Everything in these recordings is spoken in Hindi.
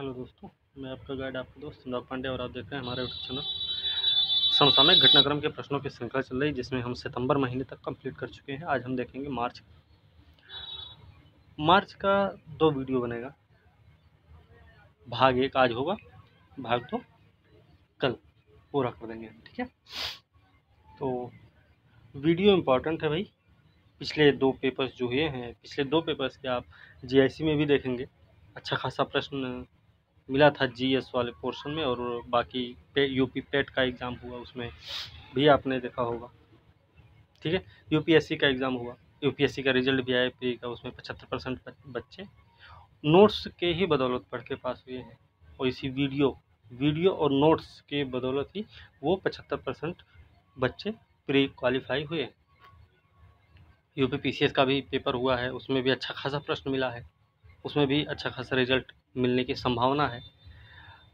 हेलो दोस्तों, मैं आपका गाइड आपका दोस्त अनुराग पांडे और आप देख रहे हैं हमारा यूट्यूब चैनल। समसामयिक घटनाक्रम के प्रश्नों की श्रृंखला चल रही है जिसमें हम सितंबर महीने तक कंप्लीट कर चुके हैं। आज हम देखेंगे मार्च का 2 वीडियो बनेगा। भाग 1 आज होगा, भाग 2 कल पूरा कर देंगे हम, ठीक है। तो वीडियो इम्पॉर्टेंट है भाई। पिछले 2 पेपर्स जो हुए हैं, पिछले 2 पेपर्स के आप जीआईसी में भी देखेंगे। अच्छा खासा प्रश्न मिला था जीएस वाले पोर्शन में, और बाकी यूपी पेट का एग्ज़ाम हुआ उसमें भी आपने देखा होगा, ठीक है। यूपीएससी का एग्ज़ाम हुआ, यूपीएससी का रिजल्ट भी आया प्री का, उसमें 75% बच्चे नोट्स के ही बदौलत पढ़ के पास हुए हैं, और इसी वीडियो और नोट्स के बदौलत ही वो 75% बच्चे प्री क्वालिफाई हुए। यूपी पीसीएस का भी पेपर हुआ है, उसमें भी अच्छा खासा प्रश्न मिला है, उसमें भी अच्छा खासा रिजल्ट मिलने की संभावना है,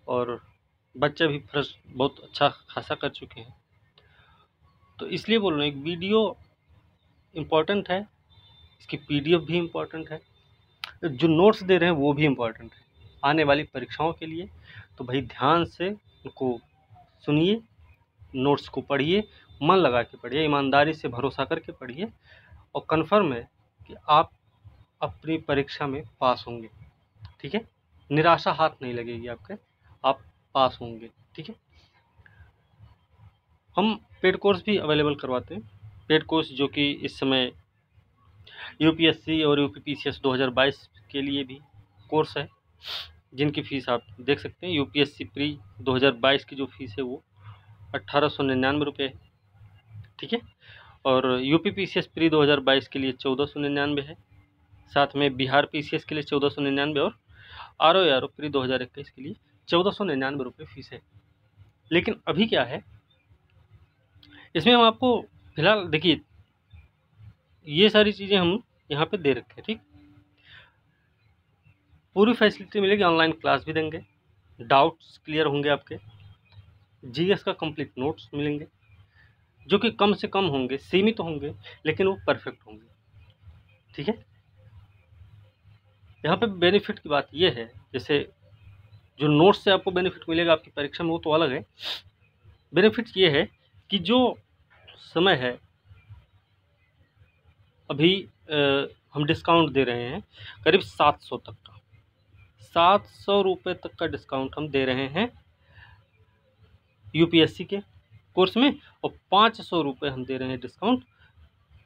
और बच्चे भी प्रश्न बहुत अच्छा खासा कर चुके हैं। तो इसलिए बोल रहे हैं, एक वीडियो इम्पॉर्टेंट है, इसकी पीडीएफ भी इम्पॉर्टेंट है, जो नोट्स दे रहे हैं वो भी इम्पॉर्टेंट है आने वाली परीक्षाओं के लिए। तो भाई ध्यान से उनको सुनिए, नोट्स को पढ़िए, मन लगा के पढ़िए, ईमानदारी से भरोसा करके पढ़िए, और कन्फर्म है कि आप अपनी परीक्षा में पास होंगे, ठीक है। निराशा हाथ नहीं लगेगी आपके, आप पास होंगे, ठीक है। हम पेड कोर्स भी अवेलेबल करवाते हैं। पेड कोर्स जो कि इस समय यूपीएससी और यूपी पीसीएस 2022 के लिए भी कोर्स है, जिनकी फ़ीस आप देख सकते हैं। यूपीएससी प्री 2022 की जो फ़ीस है वो 1899 रुपये है, ठीक है। और यूपी पीसीएस प्री 2022 के लिए 1499 है। साथ में बिहार पीसीएस के लिए 1499 और आरओ प्री 2021 के लिए 1499 रुपये फ़ीस है। लेकिन अभी क्या है, इसमें हम आपको फिलहाल देखिए, ये सारी चीज़ें हम यहाँ पे दे रखे हैं, ठीक। पूरी फैसिलिटी मिलेगी, ऑनलाइन क्लास भी देंगे, डाउट्स क्लियर होंगे आपके, जीएस का कंप्लीट नोट्स मिलेंगे, जो कि कम से कम होंगे, सीमित होंगे, लेकिन वो परफेक्ट होंगे, ठीक है। यहाँ पे बेनिफिट की बात ये है, जैसे जो नोट्स से आपको बेनिफिट मिलेगा आपकी परीक्षा में वो तो अलग है। बेनिफिट ये है कि जो समय है अभी हम डिस्काउंट दे रहे हैं करीब 700 तक का, 700 रुपये तक का डिस्काउंट हम दे रहे हैं यूपीएससी के कोर्स में, और 500 रुपये हम दे रहे हैं discount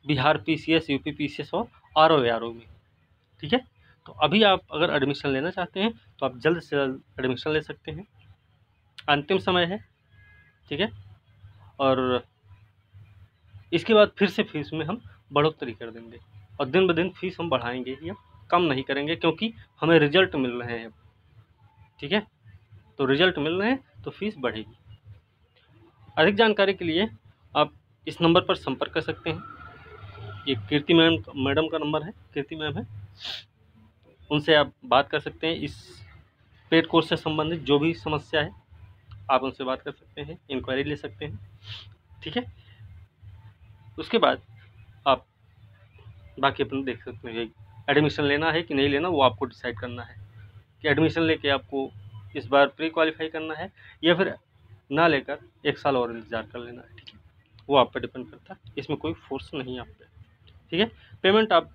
Bihar PCS, UP PCS और आरओ में, ठीक है। तो अभी आप अगर एडमिशन लेना चाहते हैं तो आप जल्द से जल्द एडमिशन ले सकते हैं, अंतिम समय है, ठीक है। और इसके बाद फिर से फीस में हम बढ़ोतरी कर देंगे, और दिन ब दिन फीस हम बढ़ाएंगे या कम नहीं करेंगे, क्योंकि हमें रिजल्ट मिल रहे हैं, ठीक है। तो रिजल्ट मिल रहे हैं तो फीस बढ़ेगी। अधिक जानकारी के लिए आप इस नंबर पर संपर्क कर सकते हैं। ये कीर्ति मैडम का नंबर है, कीर्ति मैम है, उनसे आप बात कर सकते हैं। इस पेड कोर्स से संबंधित जो भी समस्या है आप उनसे बात कर सकते हैं, इंक्वायरी ले सकते हैं, ठीक है। उसके बाद आप बाकी अपने देख सकते हैं, एडमिशन लेना है कि नहीं लेना वो आपको डिसाइड करना है, कि एडमिशन लेके आपको इस बार प्री क्वालिफाई करना है या फिर ना लेकर 1 साल और इंतज़ार कर लेना है, ठीक है। वो आप पे डिपेंड करता है, इसमें कोई फोर्स नहीं है आप पे, ठीक है। पेमेंट आप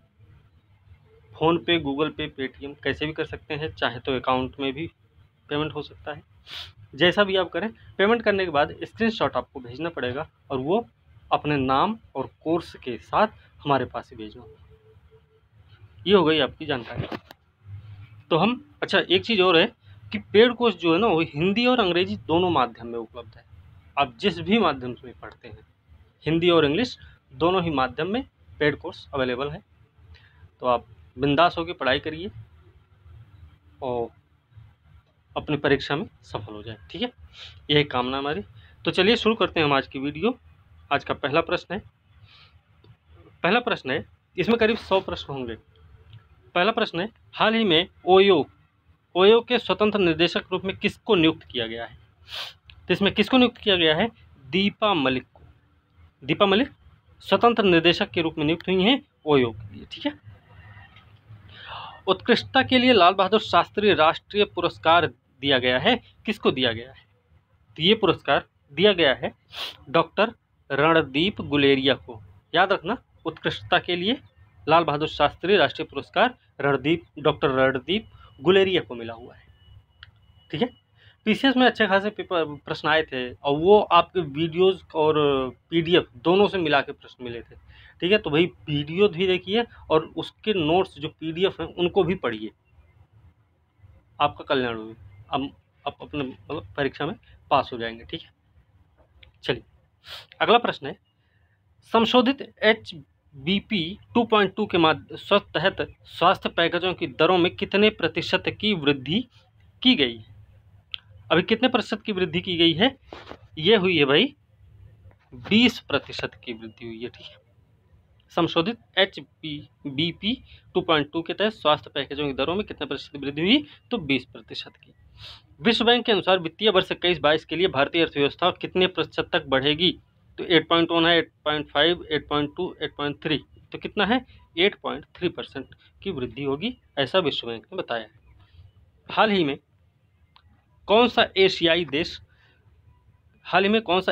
फ़ोन पे, गूगल पे, पेटीएम कैसे भी कर सकते हैं, चाहे तो अकाउंट में भी पेमेंट हो सकता है, जैसा भी आप करें। पेमेंट करने के बाद स्क्रीनशॉट आपको भेजना पड़ेगा, और वो अपने नाम और कोर्स के साथ हमारे पास ही भेजना होगा। ये हो गई आपकी जानकारी। तो हम अच्छा, एक चीज़ और है कि पेड कोर्स जो है ना वो हिंदी और अंग्रेजी दोनों माध्यम में उपलब्ध है। आप जिस भी माध्यम से पढ़ते हैं, हिंदी और इंग्लिश दोनों ही माध्यम में पेड कोर्स अवेलेबल है। तो आप बिंदास होकर पढ़ाई करिए और अपनी परीक्षा में सफल हो जाए, ठीक है। यही कामना हमारी। तो चलिए शुरू करते हैं हम आज की वीडियो। आज का पहला प्रश्न है, इसमें करीब 100 प्रश्न होंगे। पहला प्रश्न है, हाल ही में ओयो के स्वतंत्र निर्देशक रूप में किसको नियुक्त किया गया है। तो इसमें किसको नियुक्त किया गया है, दीपा मलिक को। दीपा मलिक स्वतंत्र निर्देशक के रूप में नियुक्त हुई हैं ओयो के लिए, ठीक है। उत्कृष्टता के लिए लाल बहादुर शास्त्री राष्ट्रीय पुरस्कार दिया गया है, किसको दिया गया है? तो ये पुरस्कार दिया गया है डॉक्टर रणदीप गुलेरिया को। याद रखना, उत्कृष्टता के लिए लाल बहादुर शास्त्री राष्ट्रीय पुरस्कार डॉक्टर रणदीप गुलेरिया को मिला हुआ है। ठीक है, पीसीएस में अच्छे खासे प्रश्न आए थे और वो आपके वीडियोस और पीडीएफ दोनों से मिला के प्रश्न मिले थे। ठीक है, तो भाई वीडियो भी देखिए और उसके नोट्स जो पीडीएफ हैं उनको भी पढ़िए, आपका कल्याण होगा। अब आप अपने मतलब परीक्षा में पास हो जाएंगे। ठीक है, चलिए अगला प्रश्न है, संशोधित HBP 2.2 के तहत स्वास्थ्य पैकेजों की दरों में कितने प्रतिशत की वृद्धि की गई है? अभी कितने प्रतिशत की वृद्धि की गई है? ये हुई है भाई 20% की वृद्धि हुई है। ठीक है, संशोधित HBP 2.2 के तहत स्वास्थ्य पैकेजों की दरों में कितने प्रतिशत की वृद्धि हुई? तो 20% की। विश्व बैंक के अनुसार वित्तीय वर्ष 21-22 के लिए भारतीय अर्थव्यवस्था कितने प्रतिशत तक बढ़ेगी? तो 8.1 है, 8.5, 8.2, 8.3, तो कितना है? 8.3% की वृद्धि होगी, ऐसा विश्व बैंक ने बताया है। हाल ही में कौन सा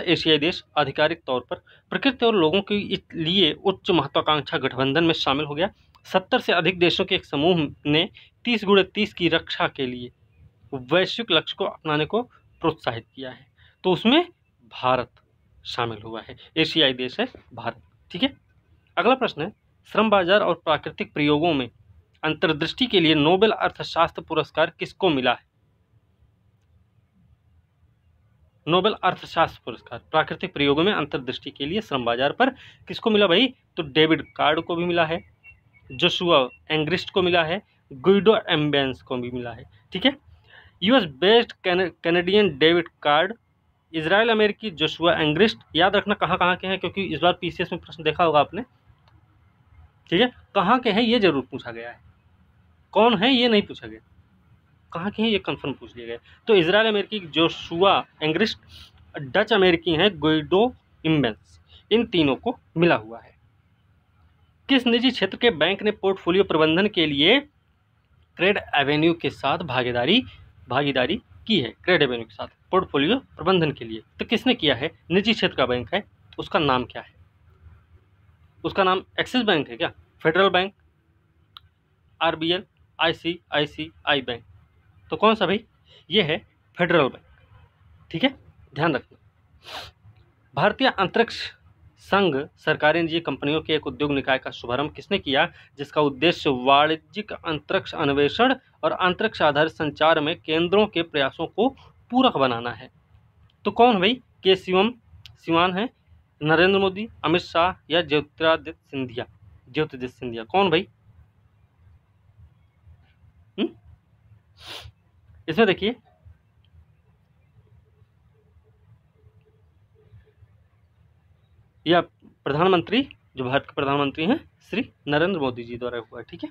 एशियाई देश आधिकारिक तौर पर प्रकृति और लोगों के लिए उच्च महत्वाकांक्षा गठबंधन में शामिल हो गया? 70 से अधिक देशों के एक समूह ने 30x30 की रक्षा के लिए वैश्विक लक्ष्य को अपनाने को प्रोत्साहित किया है, तो उसमें भारत शामिल हुआ है। एशियाई देश है भारत। ठीक है, अगला प्रश्न है, श्रम बाजार और प्राकृतिक प्रयोगों में अंतर्दृष्टि के लिए नोबेल अर्थशास्त्र पुरस्कार किसको मिला है? नोबेल अर्थशास्त्र पुरस्कार प्राकृतिक प्रयोगों में अंतर्दृष्टि के लिए श्रम बाजार पर किसको मिला भाई? तो डेविड कार्ड को भी मिला है, जोशुआ एंग्रिस्ट को मिला है, गुइडो एम्बेंस को भी मिला है। ठीक है, US based Canadian David card, Israel अमेरिकी जोशुआ एंग्रिस्ट। याद रखना कहाँ कहाँ के हैं, क्योंकि इस बार पीसीएस में प्रश्न देखा होगा आपने। ठीक है, कहाँ के हैं ये जरूर पूछा गया है, कौन है ये नहीं पूछा गया, कहाँ के हैं ये कंफर्म पूछ लिया गया। तो इजराइल अमेरिकी जोशुआ एंग्रिस्ट, डच अमेरिकी हैं गुइडो इम्बेंस, इन तीनों को मिला हुआ है। किस निजी क्षेत्र के बैंक ने पोर्टफोलियो प्रबंधन के लिए क्रेड एवेन्यू के साथ भागीदारी की है? क्रेड एवेन्यू के साथ पोर्टफोलियो प्रबंधन के लिए, तो किसने किया है? निजी क्षेत्र का बैंक है, उसका नाम क्या है? उसका नाम एक्सिस बैंक है क्या? Federal bank, RBL, ICICI bank, तो कौन सा भाई? ये है फेडरल बैंक। ठीक है, ध्यान रखना। भारतीय अंतरिक्ष संघ सरकारी निजी कंपनियों के एक उद्योग निकाय का शुभारंभ किसने किया, जिसका उद्देश्य वाणिज्यिक अंतरिक्ष अन्वेषण और अंतरिक्ष आधारित संचार में केंद्रों के प्रयासों को पूरक बनाना है? तो कौन भाई? के सिवान है, नरेंद्र मोदी, अमित शाह या ज्योतिरादित्य सिंधिया, कौन भाई? इसमें देखिए, यह प्रधानमंत्री, जो भारत के प्रधानमंत्री हैं, श्री नरेंद्र मोदी जी द्वारा हुआ है। ठीक है,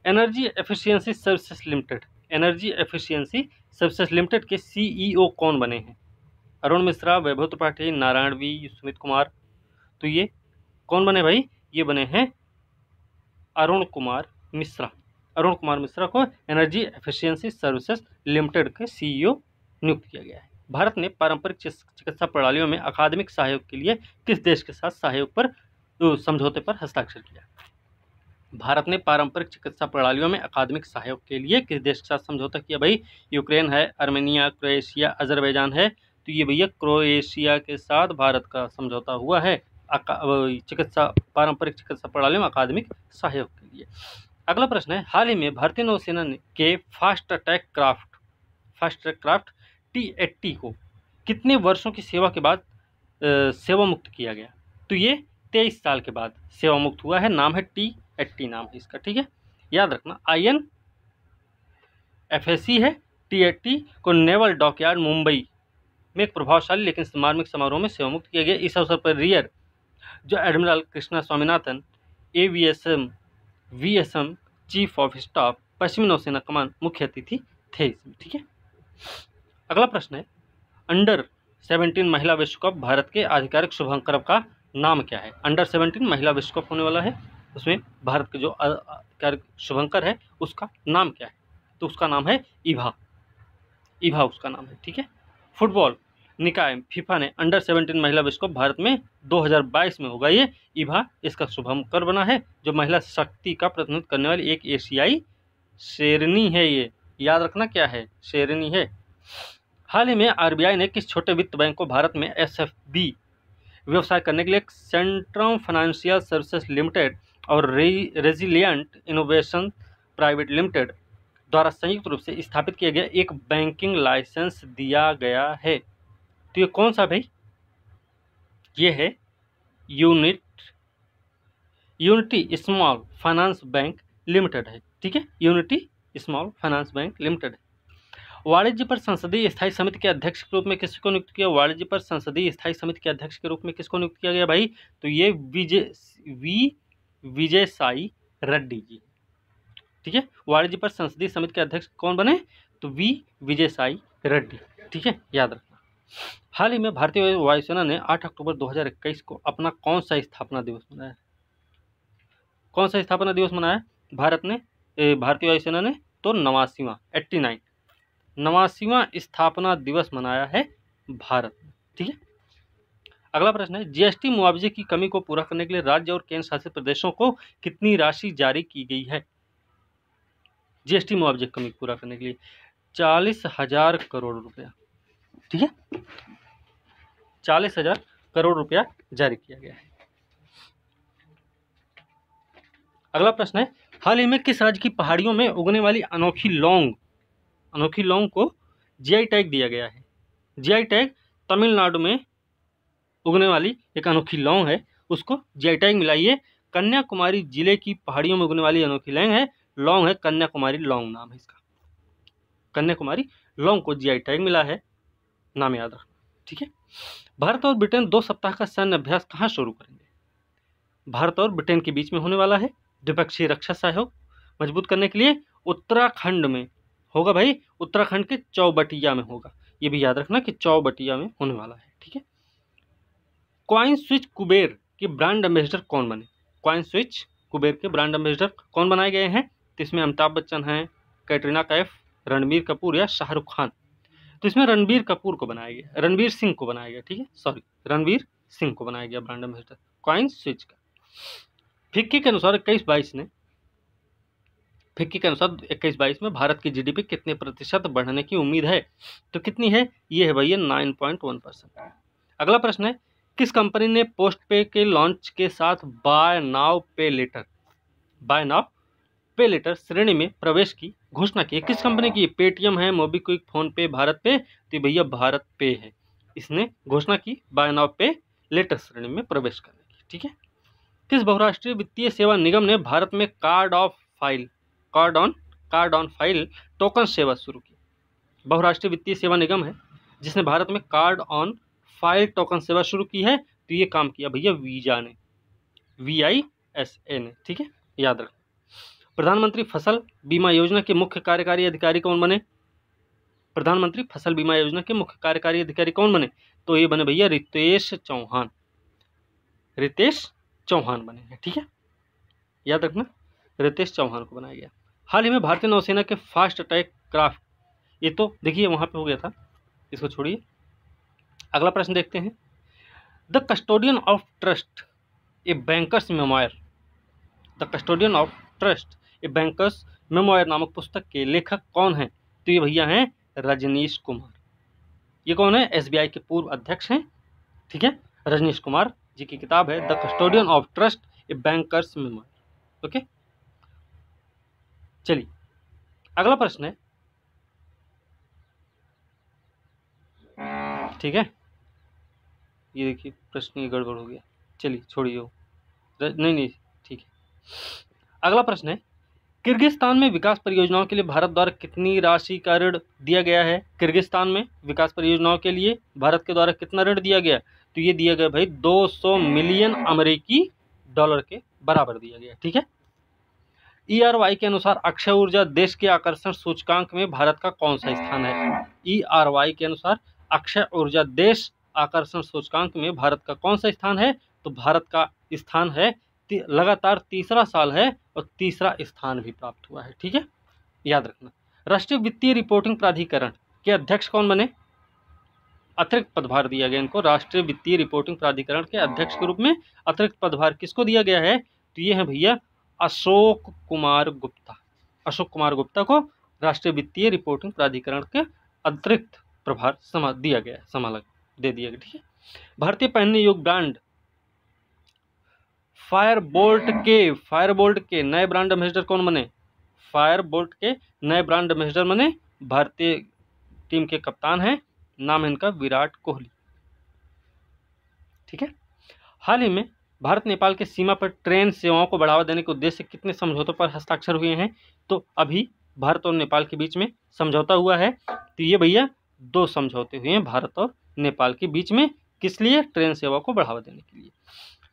एनर्जी एफिशिएंसी सर्विसेज लिमिटेड के CEO कौन बने हैं? अरुण मिश्रा, वैभव त्रिपाठी, नारायण वी, सुमित कुमार। तो ये कौन बने भाई? ये बने हैं अरुण कुमार मिश्रा को एनर्जी एफिशिएंसी सर्विसेज लिमिटेड के CEO नियुक्त किया गया है। भारत ने पारंपरिक चिकित्सा प्रणालियों में अकादमिक सहयोग के लिए किस देश के साथ समझौते पर हस्ताक्षर किया? भारत ने पारंपरिक चिकित्सा प्रणालियों में अकादमिक सहयोग के लिए किस देश के साथ समझौता किया भाई? यूक्रेन है, अर्मेनिया, क्रोएशिया, अजरबैजान है। तो ये भैया क्रोएशिया के साथ भारत का समझौता हुआ है पारंपरिक चिकित्सा प्रणालियों में अकादमिक सहयोग के लिए। अगला प्रश्न है, हाल ही में भारतीय नौसेना के फास्ट ट्रैक क्राफ्ट T80 को कितने वर्षों की सेवा के बाद सेवा मुक्त किया गया? तो ये 23 साल के बाद सेवा मुक्त हुआ है। नाम है T80, नाम है इसका। ठीक है, याद रखना, INFAC है। T80 को नेवल डॉकयार्ड मुंबई में एक प्रभावशाली लेकिन मार्मिक समारोह में सेवा मुक्त किया गया। इस अवसर पर रियर जो admiral Krishna Swaminathan, VSM chief of staff, पश्चिमी नौसेना कमान मुख्य अतिथि थे इसमें। ठीक है, अगला प्रश्न है, अंडर-17 महिला विश्व कप भारत के आधिकारिक शुभारंभ का नाम क्या है? अंडर-17 महिला विश्व कप होने वाला है, उसमें भारत के जो शुभंकर है उसका नाम क्या है, तो उसका नाम है इभा, इभा उसका नाम है, ठीक है। फुटबॉल निकाय फीफा ने अंडर-17 महिला विश्व कप भारत में 2022 में होगा ये, इभा इसका शुभंकर बना है, जो महिला शक्ति का प्रतिनिधित्व करने वाली एक एशियाई शेरनी है, ये याद रखना क्या है, शेरनी है। हाल ही में आरबीआई ने किस छोटे वित्त बैंक को भारत में एसएफबी व्यवसाय करने के लिए सेंट्रम फाइनेंशियल सर्विसेज लिमिटेड और रेजिलिएंट इनोवेशन प्राइवेट लिमिटेड द्वारा संयुक्त रूप से स्थापित किया गया एक बैंकिंग लाइसेंस दिया गया है, तो ये कौन सा भाई, ये है unity small finance bank limited है, ठीक है, unity small finance bank limited है। वाणिज्य पर संसदीय स्थायी समिति के अध्यक्ष के रूप में किसको नियुक्त किया, वाणिज्य पर संसदीय स्थायी समिति के अध्यक्ष के रूप में किसको नियुक्त किया गया भाई, तो ये विजय साई रेड्डी जी, ठीक है। वाणिज्य पर संसदीय समिति के अध्यक्ष कौन बने, तो विजय साई रेड्डी, ठीक है, याद रखना। हाल ही में भारतीय वायुसेना ने 8 अक्टूबर 2021 को अपना कौन सा स्थापना दिवस मनाया, कौन सा स्थापना दिवस मनाया भारतीय वायुसेना ने, तो 89वां स्थापना दिवस मनाया है भारत में, ठीक है। अगला प्रश्न है, जीएसटी मुआवजे की कमी को पूरा करने के लिए राज्य और केंद्र शासित प्रदेशों को कितनी राशि जारी की गई है, जीएसटी मुआवजे की कमी पूरा करने के लिए 40,000 करोड़ रुपया, ठीक है, 40,000 करोड़ रुपया जारी किया गया है। अगला प्रश्न है, हाल ही में किस राज्य की पहाड़ियों में उगने वाली अनोखी लौंग को जीआई टैग दिया गया है, जीआई टैग तमिलनाडु में उगने वाली एक अनोखी लौंग है, उसको जीआई टैग मिला। ये कन्याकुमारी जिले की पहाड़ियों में उगने वाली अनोखी लौंग है, कन्याकुमारी लौंग नाम है इसका, कन्याकुमारी लौंग को जीआई टैग मिला है, नाम याद रखना, ठीक है। भारत और ब्रिटेन 2 सप्ताह का सैन्य अभ्यास कहाँ शुरू करेंगे, भारत और ब्रिटेन के बीच में होने वाला है, द्विपक्षीय रक्षा सहयोग मजबूत करने के लिए उत्तराखंड में होगा भाई, उत्तराखंड के चौबटिया में होगा, ये भी याद रखना कि चौबटिया में होने वाला है, ठीक है। कॉइन स्विच कुबेर के ब्रांड एम्बेसडर कौन बने, कॉइन स्विच कुबेर के ब्रांड एम्बेसडर कौन बनाए गए हैं, तो इसमें अमिताभ बच्चन हैं, कैटरीना कैफ, रणबीर कपूर या शाहरुख खान, तो इसमें रणबीर सिंह को बनाया गया, ठीक है, सॉरी रणबीर सिंह को बनाया गया ब्रांड एम्बेसडर कॉइन स्विच का। फिक्की के अनुसार 21-22 में भारत की जीडीपी कितने प्रतिशत बढ़ने की उम्मीद है, तो कितनी है, ये है भैया 9.1%। अगला प्रश्न है, किस कंपनी ने पोस्ट पे के लॉन्च के साथ बाय नाउ पे लेटर श्रेणी में प्रवेश की घोषणा की है, किस कंपनी की, पेटीएम है, मोबीक्विक, फोन पे, भारत पे, तो भैया भारत पे है, इसने घोषणा की बाय नाउ पे लेटर श्रेणी में प्रवेश करने की, ठीक है। किस बहुराष्ट्रीय वित्तीय सेवा निगम ने भारत में कार्ड ऑन फाइल टोकन सेवा शुरू की, बहुराष्ट्रीय वित्तीय सेवा निगम है जिसने भारत में कार्ड ऑन फाइल टोकन सेवा शुरू की है, तो ये काम किया भैया वीजा ने, VISA ने, ठीक है, याद रखें। प्रधानमंत्री फसल बीमा योजना के मुख्य कार्यकारी अधिकारी कौन बने, प्रधानमंत्री फसल बीमा योजना के मुख्य कार्यकारी अधिकारी कौन बने, तो ये बने भैया रितेश चौहान बने हैं, ठीक है, याद रखना रितेश चौहान को बनाया गया। हाल ही में भारतीय नौसेना के फास्ट अटैक क्राफ्ट, ये तो देखिए वहां पे हो गया था, इसको छोड़िए। अगला प्रश्न देखते हैं, the custodian of trust a banker's memoir, the custodian of trust a banker's memoir नामक पुस्तक के लेखक कौन हैं, तो ये भैया हैं रजनीश कुमार, ये कौन है, SBI के पूर्व अध्यक्ष हैं, ठीक है, रजनीश कुमार जी की किताब है the custodian of trust a banker's memoir, okay. चलिए अगला प्रश्न है, ठीक है, ये देखिए प्रश्न गड़बड़ हो गया, चलिए छोड़िए, नहीं ठीक है। अगला प्रश्न है, किर्गिस्तान में विकास परियोजनाओं के लिए भारत द्वारा कितनी राशि का ऋण दिया गया है, किर्गिस्तान में विकास परियोजनाओं के लिए भारत के द्वारा कितना ऋण दिया गया, तो ये दिया गया भाई 200 मिलियन अमेरिकी डॉलर के बराबर दिया गया, ठीक है। ERY के अनुसार अक्षय ऊर्जा देश के आकर्षण सूचकांक में भारत का कौन सा स्थान है, ERY के अनुसार अक्षय ऊर्जा देश आकर्षण सूचकांक में भारत का कौन सा स्थान है, तो भारत का स्थान है लगातार तीसरा साल है और तीसरा स्थान भी प्राप्त हुआ है। ठीक है, याद रखना। राष्ट्रीय वित्तीय रिपोर्टिंग प्राधिकरण के अध्यक्ष कौन बने? अतिरिक्त पदभार दिया गया इनको। राष्ट्रीय वित्तीय रिपोर्टिंग प्राधिकरण के अध्यक्ष के रूप में अतिरिक्त पदभार किसको दिया गया है? तो ये है भैया अशोक कुमार गुप्ता। अशोक कुमार गुप्ता को राष्ट्रीय वित्तीय रिपोर्टिंग प्राधिकरण के अतिरिक्त प्रभार दिया गया है, संभाला दे दिया गया। ठीक है, भारतीय पहनने योग्य ब्रांड फायरबोल्ट के नए ब्रांड एम्बेसडर कौन बने? फायरबोल्ट के नए ब्रांड एम्बेसडर बने भारतीय टीम के कप्तान हैं, नाम है इनका विराट कोहली। ठीक है, हाल ही में भारत नेपाल के सीमा पर ट्रेन सेवाओं को बढ़ावा देने के उद्देश्य से कितने समझौतों पर हस्ताक्षर हुए हैं? तो अभी भारत और नेपाल के बीच में समझौता हुआ है। तो ये भैया 2 समझौते हुए हैं भारत और नेपाल के बीच में। किस लिए? ट्रेन सेवा को बढ़ावा देने के लिए।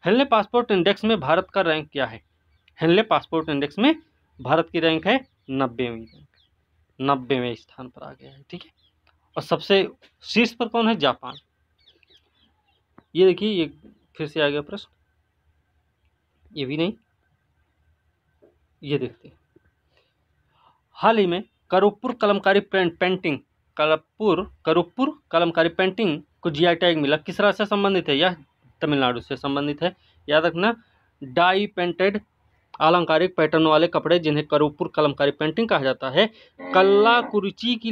हेनले पासपोर्ट इंडेक्स में भारत का रैंक क्या है? हेनले पासपोर्ट इंडेक्स में भारत की रैंक है 90वीं रैंक, 90वें स्थान पर आ गया है। ठीक है, और सबसे शीर्ष पर कौन है? जापान। ये देखिए, ये फिर से आ गया प्रश्न, ये भी नहीं, ये देखते हैं। हाल ही में करूपुर कलमकारी पेंटिंग को जीआई टैग मिला, किस राज्य से संबंधित है? यह तमिलनाडु से संबंधित है। याद रखना, डाई पेंटेड अलंकारिक पैटर्न वाले कपड़े जिन्हें करूपुर कलमकारी पेंटिंग कहा जाता है, कल्लाकुरिची की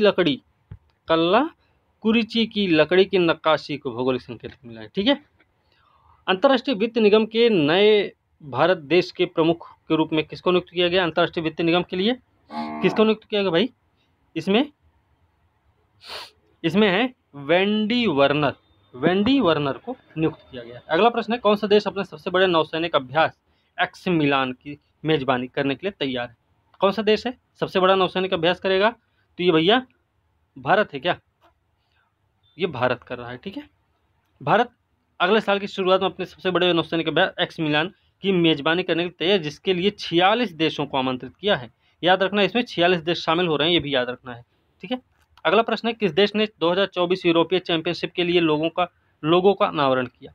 लकड़ी की नक्काशी को भौगोलिक संकेत मिला है। ठीक है, अंतर्राष्ट्रीय वित्त निगम के नए भारत देश के प्रमुख के रूप में किसको नियुक्त किया गया? अंतर्राष्ट्रीय वित्त निगम के लिए किसको नियुक्त किया गया भाई? इसमें है वेंडी वर्नर को नियुक्त किया गया। अगला प्रश्न है, कौन सा देश अपने सबसे बड़े नौसैनिक अभ्यास एक्स मिलान की मेजबानी करने के लिए तैयार है? कौन सा देश है सबसे बड़ा नौसैनिक अभ्यास करेगा? तो ये भैया भारत है। क्या ये भारत कर रहा है? ठीक है, भारत अगले साल की शुरुआत में अपने सबसे बड़े नौसैनिक अभ्यास एक्स मिलान की मेजबानी करने के लिए तैयार, जिसके लिए 46 देशों को आमंत्रित किया है। याद रखना, इसमें 46 देश शामिल हो रहे हैं, ये भी याद रखना है। ठीक है, अगला प्रश्न है, किस देश ने 2024 यूरोपीय चैंपियनशिप के लिए लोगों का अनावरण किया?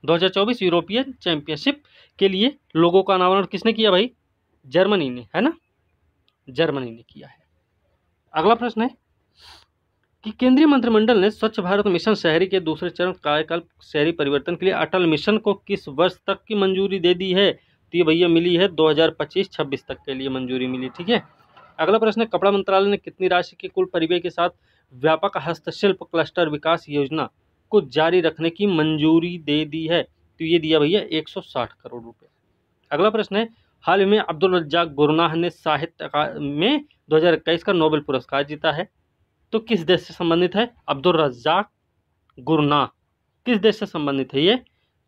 2024 यूरोपियन चैंपियनशिप के लिए लोगों का अनावरण किसने किया भाई? जर्मनी ने, है ना, जर्मनी ने किया है। अगला प्रश्न है कि केंद्रीय मंत्रिमंडल ने स्वच्छ भारत मिशन शहरी के दूसरे चरण कायाकल्प शहरी परिवर्तन के लिए अटल मिशन को किस वर्ष तक की मंजूरी दे दी है? तो ये भैया मिली है 2025-26 तक के लिए मंजूरी मिली। ठीक है, अगला प्रश्न है, कपड़ा मंत्रालय ने कितनी राशि के कुल परिव्यय के साथ व्यापक हस्तशिल्प क्लस्टर विकास योजना को जारी रखने की मंजूरी दे दी है? तो ये दिया भैया 160 करोड़ रुपए। अगला प्रश्न है, हाल ही में अब्दुल रज्जाक गुरनाह ने साहित्य में 2021 का नोबेल पुरस्कार जीता है, तो किस देश से संबंधित है? अब्दुल रज्जाक गुरनाह किस देश से संबंधित है ये?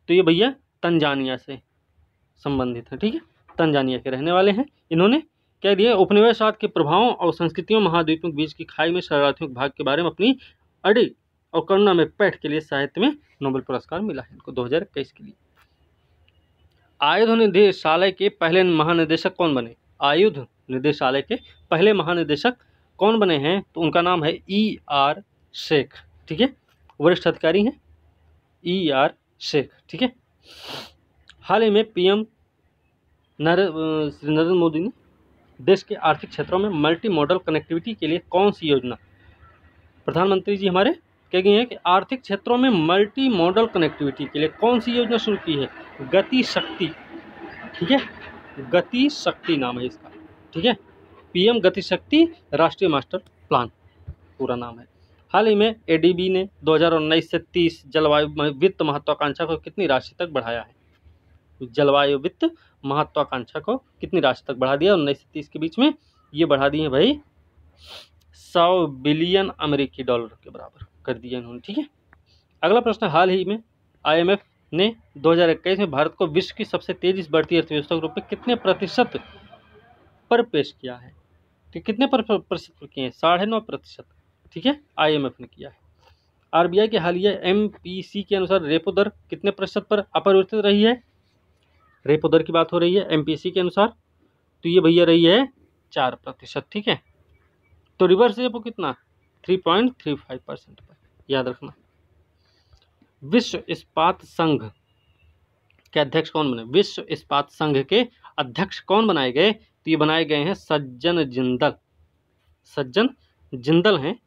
तो ये भैया तंजानिया से संबंधित है। ठीक है, तंजानिया के रहने वाले हैं। इन्होंने क्या दिया? उपनिवेशवाद के प्रभावों और संस्कृतियों महाद्वीपों के बीच की खाई में शरणार्थियों के भाग के बारे में अपनी अड़ी और करुणा में पैठ के लिए साहित्य में नोबेल पुरस्कार मिला है इनको 2021 के लिए। आयुध निदेशालय के पहले महानिदेशक कौन बने? आयुध निदेशालय के पहले महानिदेशक कौन बने हैं? तो उनका नाम है ER शेख। ठीक है, वरिष्ठ अधिकारी हैं ER शेख। ठीक है, हाल ही में PM नरेंद्र मोदी ने देश के आर्थिक क्षेत्रों में मल्टी मॉडल कनेक्टिविटी के लिए कौन सी योजना, प्रधानमंत्री जी हमारे कह गए हैं कि आर्थिक क्षेत्रों में मल्टी मॉडल कनेक्टिविटी के लिए कौन सी योजना शुरू की है? गति शक्ति। ठीक है, गति शक्ति नाम है इसका। ठीक है, PM गति शक्ति राष्ट्रीय मास्टर प्लान पूरा नाम है। हाल ही में ADB ने 2019 से 30 जलवायु वित्त महत्वाकांक्षा को कितनी राशि तक बढ़ाया है? जलवायु वित्त महत्वाकांक्षा को कितनी राशि तक बढ़ा दिया? 19 से 30 के बीच में ये बढ़ा दिए भाई 100 बिलियन अमेरिकी डॉलर के बराबर कर दिया इन्होंने। ठीक है, अगला प्रश्न, हाल ही में IMF ने 2021 में भारत को विश्व की सबसे तेजी से बढ़ती अर्थव्यवस्था के रूप में कितने प्रतिशत पर पेश किया है? ठीक, कितने प्रतिशत पर किए हैं? 9.5%। ठीक है, IMF ने किया है। RBI के हालिया MPC के अनुसार रेपो दर कितने प्रतिशत पर अपरिवर्तित रही है? रेपो दर की बात हो रही है MPC के अनुसार, तो ये भैया रही है 4%। ठीक है, तो रिवर्स रेपो कितना? 3.35% पर, याद रखना। विश्व इस्पात संघ के अध्यक्ष कौन बने? विश्व इस्पात संघ के अध्यक्ष कौन बनाए गए? तो ये बनाए गए हैं सज्जन जिंदल। सज्जन जिंदल हैं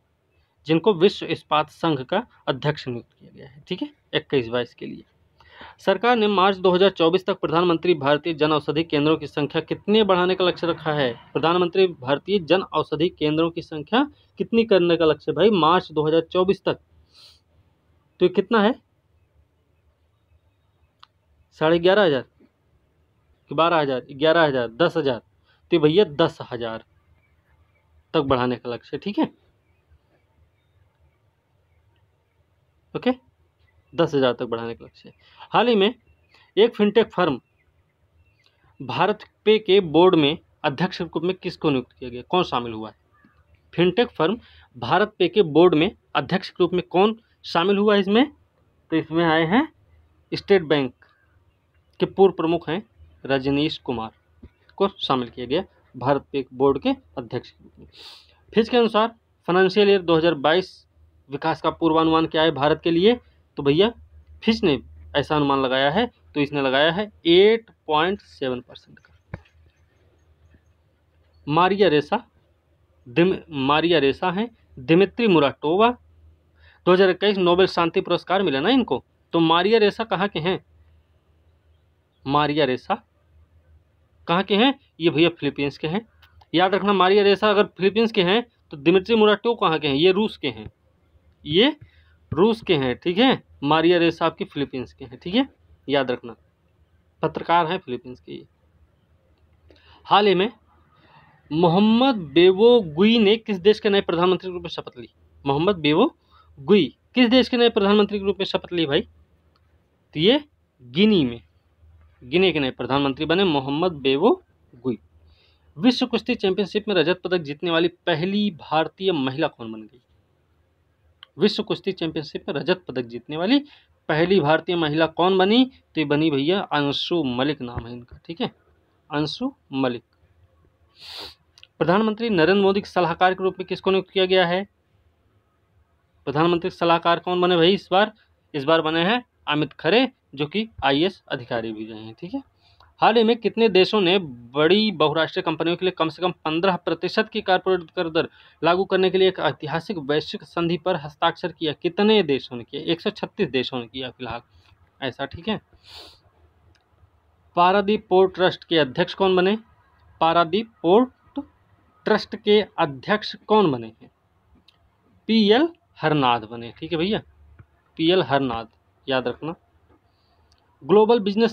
जिनको विश्व इस्पात संघ का अध्यक्ष नियुक्त किया गया है। ठीक है, 21-22 के लिए। सरकार ने मार्च 2024 तक प्रधानमंत्री भारतीय जन औषधि केंद्रों की संख्या कितने बढ़ाने का लक्ष्य रखा है? प्रधानमंत्री भारतीय जन औषधि केंद्रों की संख्या कितनी करने का लक्ष्य भाई मार्च 2024 तक? तो ये कितना है? 11,500 कि 12,000, 11,000, 10,000? तो भैया 10,000 तक बढ़ाने का लक्ष्य। ठीक है, ओके, 10,000 तक बढ़ाने का लक्ष्य। हाल ही में एक फिनटेक फर्म भारत पे के बोर्ड में अध्यक्ष के रूप में किसको नियुक्त किया गया? कौन शामिल हुआ है? फिनटेक फर्म भारत पे के बोर्ड में अध्यक्ष के रूप में कौन शामिल हुआ है इसमें? तो इसमें आए हैं स्टेट बैंक के पूर्व प्रमुख हैं रजनीश कुमार को शामिल किया गया भारत पे बोर्ड के अध्यक्ष के रूप में। फिच के अनुसार फाइनेंशियल ईयर 2022 विकास का पूर्वानुमान क्या है भारत के लिए? तो भैया फिच ने ऐसा अनुमान लगाया है, तो इसने लगाया है 8.7% का। मारिया रेसा हैं, दिमित्री मुराटोवा, 2021 नोबेल शांति पुरस्कार मिला ना इनको। तो मारिया रेसा कहाँ के हैं? मारिया रेसा कहाँ के हैं? ये भैया फिलीपींस के हैं। याद रखना, मारिया रेसा अगर फिलीपींस के हैं तो दिमित्री मुराटोवा कहाँ के हैं? ये रूस के हैं, ये रूस के हैं। ठीक है, मारिया रेसा आपकी फिलीपींस के हैं। ठीक है, याद रखना, पत्रकार हैं फिलीपींस के ये। हाल ही में मोहम्मद बेवोगुई ने किस देश के नए प्रधानमंत्री के रूप में शपथ ली? मोहम्मद बेवोगुई किस देश के नए प्रधानमंत्री के रूप में शपथ ली भाई? तो ये गिनी के नए प्रधानमंत्री बने मोहम्मद बेवोगुई। विश्व कुश्ती चैंपियनशिप में रजत पदक जीतने वाली पहली भारतीय महिला कौन बन गई? विश्व कुश्ती चैंपियनशिप में रजत पदक जीतने वाली पहली भारतीय महिला कौन बनी? तो ये बनी भैया अंशु मलिक, नाम है इनका। ठीक है, अंशु मलिक। प्रधानमंत्री नरेंद्र मोदी के सलाहकार के रूप में किसको नियुक्त किया गया है? प्रधानमंत्री सलाहकार कौन बने भाई इस बार बने हैं अमित खरे, जो कि IAS अधिकारी भी रहे हैं। ठीक है, हाल ही में कितने देशों ने बड़ी बहुराष्ट्रीय कंपनियों के लिए कम से कम 15% की कॉर्पोरेट कर दर लागू करने के लिए एक ऐतिहासिक वैश्विक संधि पर हस्ताक्षर किया? कितने देशों ने किया? 136 देशों ने किया फिलहाल ऐसा। ठीक है, पारादीप पोर्ट ट्रस्ट के अध्यक्ष कौन बने? पारादीप पोर्ट ट्रस्ट के अध्यक्ष कौन बने हैं? PL हरनाथ बने। ठीक है भैया, PL हरनाथ, याद रखना। ग्लोबल बिजनेस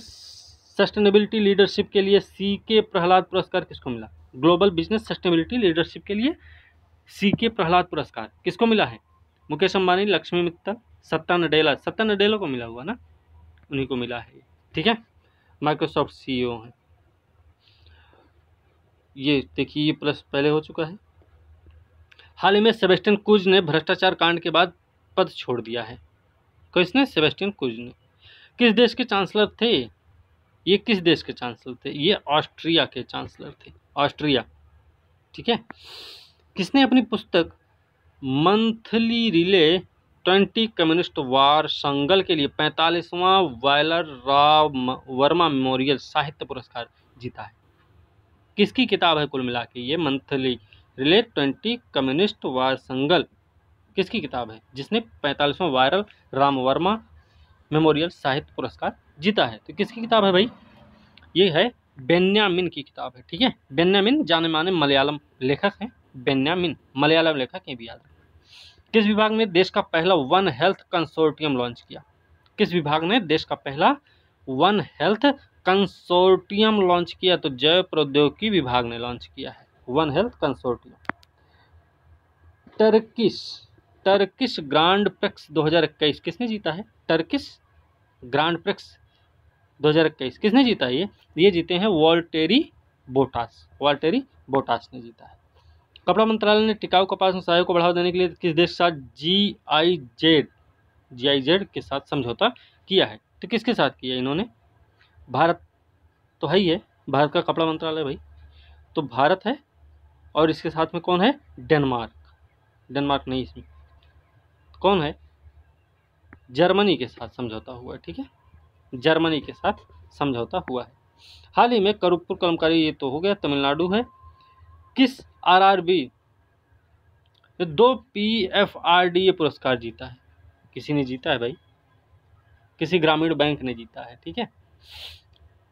सस्टेनेबिलिटी लीडरशिप के लिए CK प्रहलाद पुरस्कार किसको मिला? ग्लोबल बिजनेस सस्टेनेबिलिटी लीडरशिप के लिए CK प्रहलाद पुरस्कार किसको मिला है? मुकेश अंबानी, लक्ष्मी मित्तल, सत्या नडेला को मिला हुआ ना, उन्हीं को मिला है। ठीक है, माइक्रोसॉफ्ट CEO हैं ये। देखिए ये प्लस पहले हो चुका है। हाल ही में सेबेस्टियन कुर्ज ने भ्रष्टाचार कांड के बाद पद छोड़ दिया है। किसने? सेबेस्टियन कुर्ज ने। किस देश के चांसलर थे ये? किस देश के चांसलर थे ये? ऑस्ट्रिया के चांसलर थे, ऑस्ट्रिया। ठीक है, किसने अपनी पुस्तक मंथली रिले 20 कम्युनिस्ट वार संगल के लिए 45वां वायलर राव वर्मा मेमोरियल साहित्य पुरस्कार जीता है? किसकी किताब है कुल मिला के ये मंथली रिले 20 कम्युनिस्ट वार संगल? किसकी किताब है जिसने 45वां वायरल राम वर्मा मेमोरियल साहित्य पुरस्कार जीता है? तो किसकी किताब है भाई? ये है बेन्यामिन की किताब है। ठीक है, बेन्यामिन जाने माने मलयालम लेखक हैं, बेन्यामिन मलयालम लेखक हैं भी, याद रखें। किस विभाग ने देश का पहला वन हेल्थ कंसोर्टियम लॉन्च किया? किस विभाग ने देश का पहला वन हेल्थ कंसोर्टियम लॉन्च किया? तो जैव प्रौद्योगिकी विभाग ने लॉन्च किया है one health consortium. Turkish grand prix 2021 किसने जीता है? टर्किश ग्रांड प्रिक्स 2021 किसने जीता है? ये जीते हैं वाल्टेरी बोटास ने जीता है। कपड़ा मंत्रालय ने टिकाऊ कपास व्यवसाय को बढ़ावा देने के लिए किस देश के साथ GIZ के साथ समझौता किया है? तो किसके साथ किया इन्होंने? भारत तो है ही है, भारत का कपड़ा मंत्रालय भाई, तो भारत है। और इसके साथ में कौन है? डेनमार्क नहीं, इसमें कौन है? जर्मनी के साथ समझौता हुआ है। ठीक है, जर्मनी के साथ समझौता हुआ है। हाल ही में करूपुर कलमकारी, ये तो हो गया, तमिलनाडु है। किस आरआरबी ने 2 PFRDA पुरस्कार जीता है? किसी ने जीता है भाई, किसी ग्रामीण बैंक ने जीता है, ठीक है।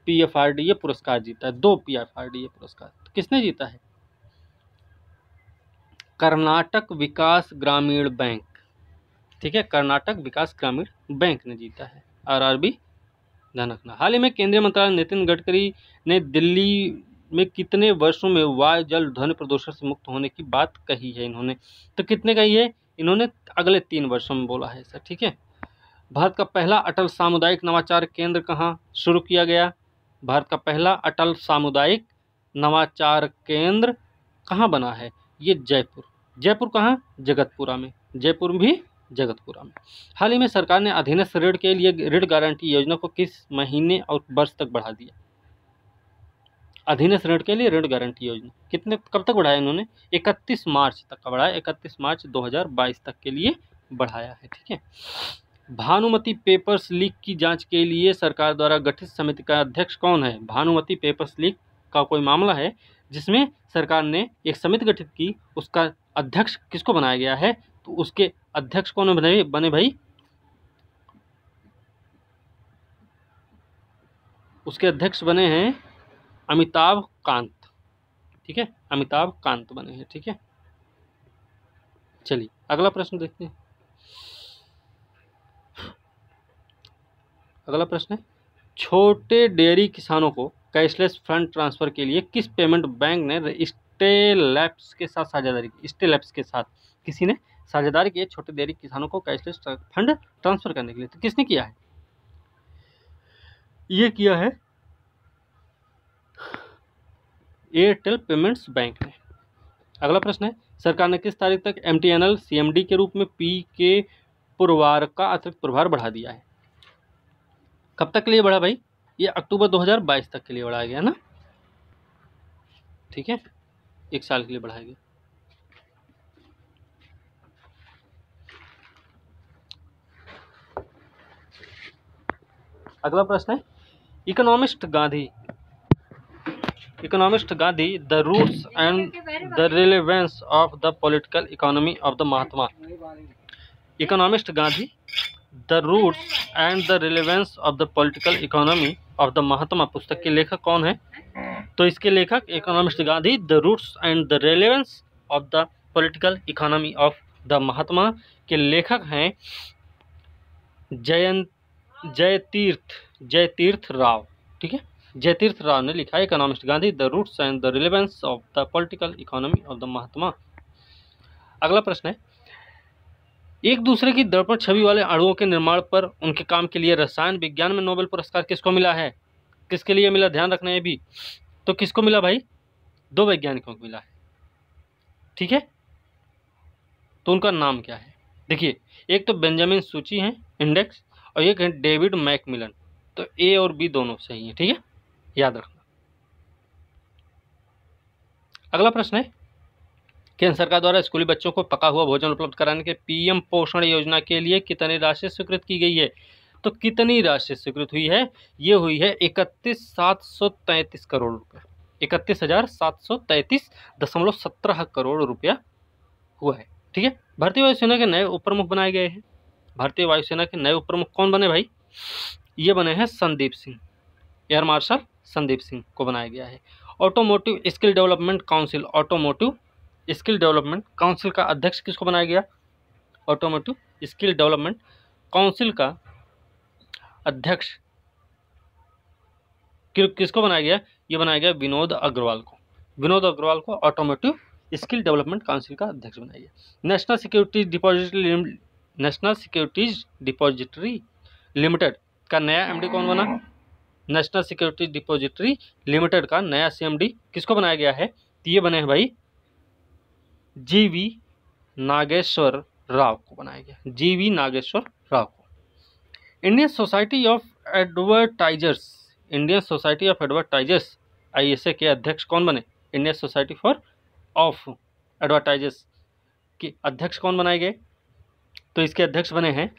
PFRDA पुरस्कार जीता है, 2 PFRDA पुरस्कार। तो किसने जीता है? कर्नाटक विकास ग्रामीण बैंक, ठीक है, कर्नाटक विकास ग्रामीण बैंक ने जीता है। आरआरबी ध्यान रखना। हाल ही में केंद्रीय मंत्री नितिन गडकरी ने दिल्ली में कितने वर्षों में वायु जल ध्वनि प्रदूषण से मुक्त होने की बात कही है इन्होंने? तो कितने कही है इन्होंने? अगले 3 वर्षों में बोला है सर, ठीक है। भारत का पहला अटल सामुदायिक नवाचार केंद्र कहाँ शुरू किया गया? भारत का पहला अटल सामुदायिक नवाचार केंद्र कहाँ बना है? ये जयपुर। जयपुर कहाँ? जगतपुरा में। जयपुर भी जगतपुरा में। हाल ही में सरकार ने अधीनस्थ ऋण के लिए ऋण गारंटी योजना को किस महीने और वर्ष तक बढ़ा दिया? अधीनस्थ ऋण के लिए ऋण गारंटी योजना कितने, कब तक बढ़ाया इन्होंने? 31 मार्च तक का बढ़ाया, 31 मार्च 2022 तक के लिए बढ़ाया है, ठीक है। भानुमति पेपर्स लीक की जांच के लिए सरकार द्वारा गठित समिति का अध्यक्ष कौन है? भानुमति पेपर्स लीक का कोई मामला है जिसमें सरकार ने एक समिति गठित की, उसका अध्यक्ष किसको बनाया गया है? तो उसके अध्यक्ष कौन बने भाई? उसके अध्यक्ष बने हैं अमिताभ कांत, ठीक है, अमिताभ कांत बने हैं, ठीक है। चलिए अगला प्रश्न देखते हैं। अगला प्रश्न है, छोटे डेयरी किसानों को कैशलेस फंड ट्रांसफर के लिए किस पेमेंट बैंक ने स्टेलैप्स के साथ साझेदारी की? स्टेलैप्स के साथ किसी ने साझेदारी की है छोटे डेयरी किसानों को कैशलेस फंड ट्रांसफर करने के लिए। तो किसने किया है? ये किया है एयरटेल पेमेंट्स बैंक ने। अगला प्रश्न है, सरकार ने किस तारीख तक MTNL CMD के रूप में PK पुरवार का अतिरिक्त प्रभार बढ़ा दिया है? कब तक के लिए बढ़ा भाई? ये अक्टूबर 2022 तक के लिए बढ़ाया गया ना, ठीक है, 1 साल के लिए बढ़ाया गया। अगला प्रश्न है, economist Gandhi the roots and the relevance of the political economy of the Mahatma. Economist Gandhi the roots and the relevance of the political economy of the Mahatma पुस्तक के लेखक कौन है? तो इसके लेखक economist Gandhi the roots and the relevance of the political economy of the Mahatma के लेखक हैं जयतीर्थ राव, ठीक है। जयतीर्थ राव ने लिखा है economist Gandhi the roots and the relevance of the political economy of the Mahatma. अगला प्रश्न है, एक दूसरे की दर्पण छवि वाले अणुओं के निर्माण पर उनके काम के लिए रसायन विज्ञान में नोबेल पुरस्कार किसको मिला है? किसके लिए मिला? ध्यान रखना है भी। तो किसको मिला भाई? 2 वैज्ञानिकों को मिला है, ठीक है। तो उनका नाम क्या है? देखिए, एक तो बेंजामिन सूची है इंडेक्स और एक है डेविड मैकमिलन। तो A और B दोनों सही है, ठीक है, याद रखना। अगला प्रश्न है, केंद्र सरकार द्वारा स्कूली बच्चों को पका हुआ भोजन उपलब्ध कराने के PM पोषण योजना के लिए कितनी राशि स्वीकृत की गई है? तो कितनी राशि स्वीकृत हुई है? ये हुई है 31,733 करोड़ रुपए, 31,733.17 करोड़ रुपया हुआ है, ठीक है। भारतीय वायुसेना के नए उप प्रमुख बनाए गए हैं। भारतीय वायुसेना के नए उप प्रमुख कौन बने भाई? ये बने हैं संदीप सिंह, एयर मार्शल संदीप सिंह को बनाया गया है। Automotive skill development council, automotive skill development council का अध्यक्ष किसको बनाया गया? ऑटोमोटिव स्किल डेवलपमेंट काउंसिल का अध्यक्ष किसको बनाया गया? ये बनाया गया विनोद अग्रवाल को। विनोद अग्रवाल को ऑटोमोटिव स्किल डेवलपमेंट काउंसिल का अध्यक्ष बनाया गया। नेशनल सिक्योरिटीज डिपॉजिटरी लिमिटेड का नया MD कौन बना? नेशनल सिक्योरिटीज डिपॉजिटरी लिमिटेड का नया CMD किसको बनाया गया है? तो ये बने हैं भाई GV नागेश्वर राव को बनाया गया, GV नागेश्वर राव को। Indian society of advertisers ISA के अध्यक्ष कौन बने? इंडियन सोसाइटी ऑफ एडवर्टाइजर्स के अध्यक्ष कौन बनाए गए? तो इसके अध्यक्ष बने हैं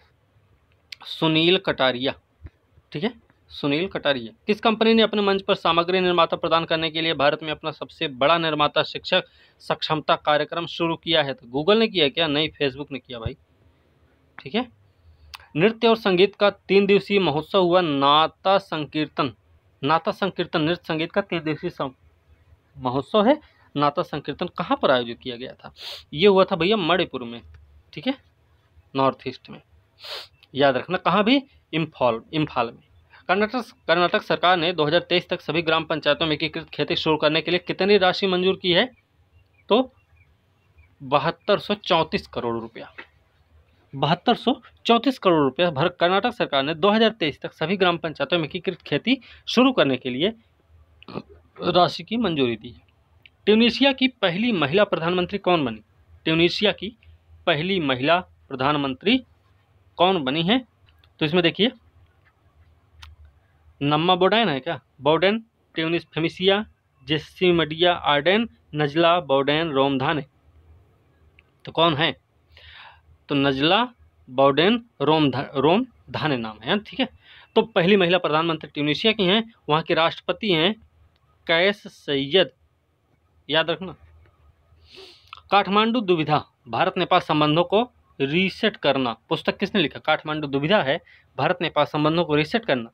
सुनील कटारिया, ठीक है, सुनील कटारिया। किस कंपनी ने अपने मंच पर सामग्री निर्माता प्रदान करने के लिए भारत में अपना सबसे बड़ा निर्माता शिक्षक सक्षमता कार्यक्रम शुरू किया है? तो गूगल ने किया क्या? नहीं, फेसबुक ने किया भाई। ठीक है। नृत्य और संगीत का 3 दिवसीय महोत्सव हुआ नाता संकीर्तन। नाता संकीर्तन नृत्य संगीत का 3 दिवसीय महोत्सव है नाता संकीर्तन कहाँ पर आयोजित किया गया था? ये हुआ था भैया मणिपुर में। ठीक है, नॉर्थ ईस्ट में। याद रखना, कहाँ भी? इम्फाल में। कर्नाटक सरकार ने 2023 तक सभी ग्राम पंचायतों में एकीकृत खेती शुरू करने के लिए कितनी राशि मंजूर की है? तो 7234 करोड़ रुपया। 7234 करोड़ रुपया भारत कर्नाटक सरकार ने 2023 तक सभी ग्राम पंचायतों में एकीकृत खेती शुरू करने के लिए राशि की मंजूरी दी है। ट्यूनीशिया की पहली महिला प्रधानमंत्री कौन बनी? ट्यूनीशिया की पहली महिला प्रधानमंत्री कौन बनी है? तो इसमें देखिए, नम्मा बोडेन है क्या? बोडेन, ट्यूनिस फेमिसिया, Jacinda Ardern, Najla Bouden Romdhane. तो कौन है? तो नजला बोडेन रोमधाने नाम है। ठीक है। तो पहली महिला प्रधानमंत्री ट्यूनीशिया की हैं। वहाँ के राष्ट्रपति हैं कैस सैयद। याद रखना। काठमांडू दुविधा भारत नेपाल संबंधों को रीसेट करना पुस्तक किसने लिखा? काठमांडू दुविधा है भारत नेपाल संबंधों को रीसेट करना।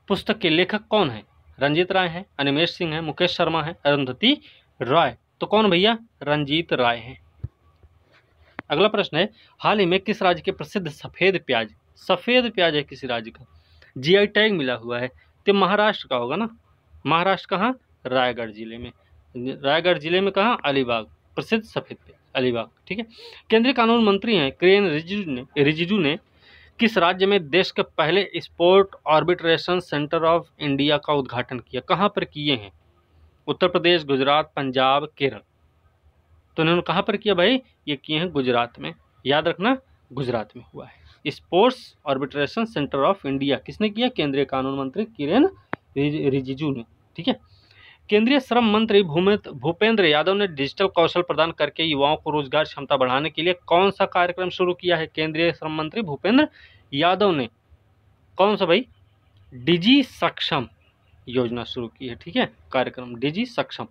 पुस्तक के लेखक कौन है? रंजीत राय है, अनिमेश सिंह है, मुकेश शर्मा है, अरुंधति राय। तो कौन भैया? रंजीत राय है। अगला प्रश्न है, हाल ही में किस राज्य के प्रसिद्ध सफेद प्याज है किसी राज्य का, जीआई टैग मिला हुआ है? तो महाराष्ट्र का होगा ना। महाराष्ट्र कहाँ? रायगढ़ जिले में। रायगढ़ जिले में कहाँ? अलीबाग। प्रसिद्ध सफेद प्याज अलीबाग। ठीक है। केंद्रीय कानून मंत्री हैं किरेन रिजिजू ने किस राज्य में देश के पहले sport arbitration centre of India का उद्घाटन किया? कहाँ पर किए हैं? उत्तर प्रदेश, गुजरात, पंजाब, केरल। तो उन्होंने कहाँ पर किया भाई? ये किए हैं गुजरात में। याद रखना, गुजरात में हुआ है। Sports arbitration centre of India किसने किया? केंद्रीय कानून मंत्री किरेन रिजिजू ने। ठीक है। केंद्रीय श्रम मंत्री भूपेंद्र यादव ने डिजिटल कौशल प्रदान करके युवाओं को रोजगार क्षमता बढ़ाने के लिए कौन सा कार्यक्रम शुरू किया है? केंद्रीय श्रम मंत्री भूपेंद्र यादव ने कौन सा भाई? डिजी सक्षम योजना शुरू की है। ठीक है, कार्यक्रम डिजी सक्षम।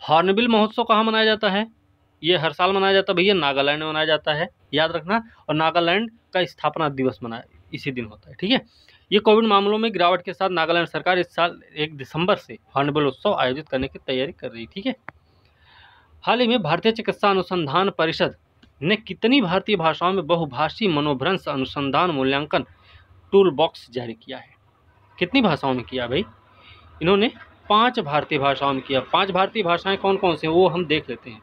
हॉर्नबिल महोत्सव कहाँ मनाया जाता है? ये हर साल मनाया जाता है भैया, नागालैंड में मनाया जाता है। याद रखना। और नागालैंड का स्थापना दिवस मनाया इसी दिन होता है। ठीक है। ये कोविड मामलों में गिरावट के साथ नागालैंड सरकार इस साल 1 दिसंबर से हॉर्नबिल उत्सव आयोजित करने की तैयारी कर रही। ठीक है। हाल ही में भारतीय चिकित्सा अनुसंधान परिषद ने कितनी भारतीय भाषाओं में बहुभाषी मनोभ्रंश अनुसंधान मूल्यांकन टूल बॉक्स जारी किया है? कितनी भाषाओं में किया भाई? इन्होंने 5 भारतीय भाषाओं में किया। 5 भारतीय भाषाएं कौन कौन सी हैं वो हम देख लेते हैं।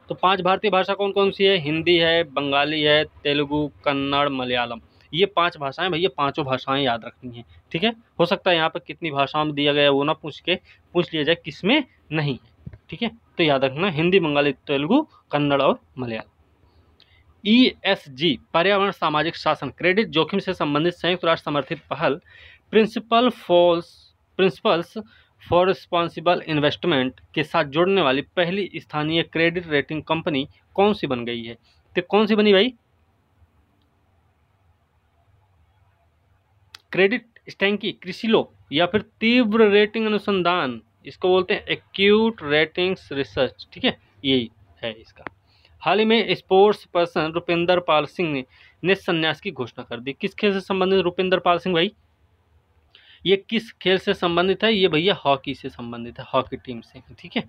तो 5 भारतीय भाषा कौन कौन सी है? हिंदी है, बंगाली है, तेलुगु, कन्नड़, मलयालम। ये 5 भाषाएं भैया, 5 भाषाएं याद रखनी है। ठीक है। हो सकता है यहाँ पर कितनी भाषाओं में दिया गया वो ना पूछ लिया जाए किसमें नहीं है। ठीक है। तो याद रखना, हिंदी, बंगाली, तेलुगु, कन्नड़ और मलयालम। ESG पर्यावरण सामाजिक शासन क्रेडिट जोखिम से संबंधित संयुक्त राष्ट्र समर्थित पहल प्रिंसिपल्स फॉर रिस्पॉन्सिबल इन्वेस्टमेंट के साथ जुड़ने वाली पहली स्थानीय क्रेडिट रेटिंग कंपनी कौन सी बन गई है? तो कौन सी बनी भाई? क्रेडिट स्टैंकी, क्रिसिलो, या फिर तीव्र रेटिंग अनुसंधान, इसको बोलते हैं एक्यूट रेटिंग्स रिसर्च। ठीक है, यही है इसका। हाल ही में स्पोर्ट्स पर्सन रुपिंदर पाल सिंह ने संन्यास की घोषणा कर दी। किस खेल से संबंधित रुपिंदर पाल सिंह भाई? ये किस खेल से संबंधित है? ये भैया हॉकी से संबंधित है, हॉकी टीम से। ठीक है।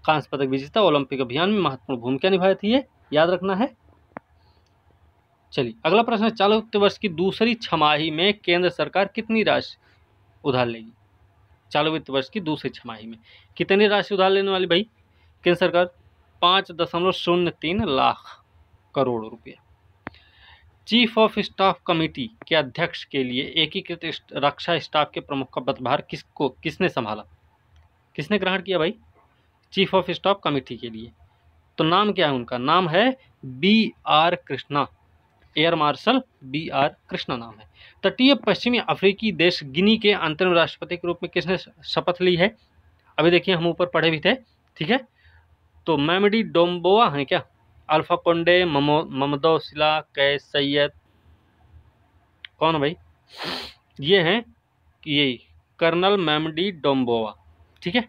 कांस्य पदक विजेता, ओलंपिक अभियान में महत्वपूर्ण भूमिका निभाई थी, ये याद रखना है। चलिए अगला प्रश्न है, चालू वित्त वर्ष की दूसरी छमाही में केंद्र सरकार कितनी राशि उधार लेगी? चालू वित्त वर्ष की दूसरी छमाही में कितनी राशि उधार लेने वाली भाई केंद्र सरकार? 5.03 लाख करोड़ रुपया। चीफ ऑफ स्टाफ कमेटी के अध्यक्ष के लिए एकीकृत रक्षा स्टाफ के प्रमुख का पदभार किसने संभाला? किसने ग्रहण किया भाई चीफ ऑफ स्टाफ कमेटी के लिए? तो नाम क्या है उनका? नाम है BR Krishna, air marshal BR Krishna नाम है। तटीय पश्चिमी अफ्रीकी देश गिनी के अंतरिम राष्ट्रपति के रूप में किसने शपथ ली है? अभी देखिए हम ऊपर पढ़े भी थे। ठीक है। तो मैमडी डोम्बोआ है क्या? अल्फा कोंडे, ममदो सिला, कैस सैयद, कौन भाई? ये हैं ये कर्नल मेमडी डोम्बोवा। ठीक है।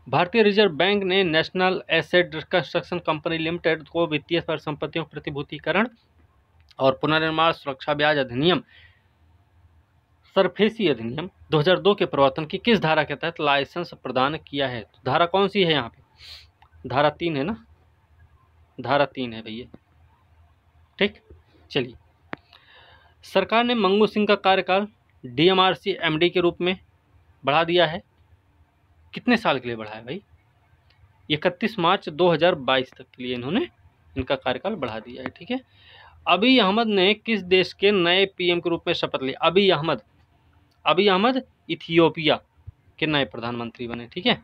भारतीय रिजर्व बैंक ने national asset construction company limited को वित्तीय परिसंपत्तियों प्रतिभूतिकरण और पुनर्निर्माण सुरक्षा ब्याज अधिनियम सरफेसी अधिनियम 2002 के प्रवर्तन की किस धारा के तहत लाइसेंस प्रदान किया है? तो धारा कौन सी है यहाँ पे? धारा 3 है ना, धारा 3 है भैया। ठीक, चलिए। सरकार ने मंगू सिंह का कार्यकाल डीएमआरसी एमडी के रूप में बढ़ा दिया है। कितने साल के लिए बढ़ाया भाई? 31 मार्च 2022 तक के लिए इन्होंने इनका कार्यकाल बढ़ा दिया है। ठीक है। अबी अहमद ने किस देश के नए पीएम के रूप में शपथ ली? अबी अहमद इथियोपिया के नए प्रधानमंत्री बने। ठीक है।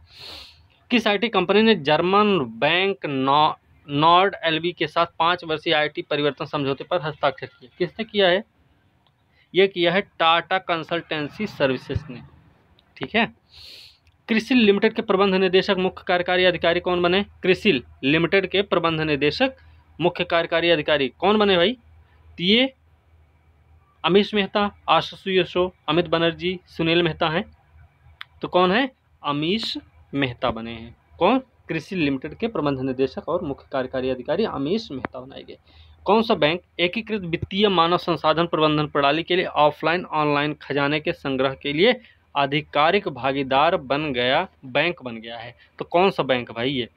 किस आईटी कंपनी ने जर्मन बैंक नॉर्ड एलबी के साथ 5 वर्षीय आईटी परिवर्तन समझौते पर हस्ताक्षर किया? किसने किया है? यह किया है टाटा कंसल्टेंसी सर्विसेज ने। ठीक है। क्रिसिल लिमिटेड के प्रबंध निदेशक मुख्य कार्यकारी अधिकारी कौन बने? क्रिसिल लिमिटेड के प्रबंध निदेशक मुख्य कार्यकारी अधिकारी कौन बने भाई? ये अमीश मेहता, आशुतोष यशो, अमित बनर्जी, सुनील मेहता हैं। तो कौन है? अमीश मेहता बने हैं। कौन? क्रिसिल लिमिटेड के प्रबंध निदेशक और मुख्य कार्यकारी अधिकारी अमीश मेहता बनाए गए। कौन सा बैंक एकीकृत वित्तीय मानव संसाधन प्रबंधन प्रणाली के लिए ऑफलाइन ऑनलाइन खजाने के संग्रह के लिए आधिकारिक भागीदार बैंक बन गया है? तो कौन सा बैंक भाई? ये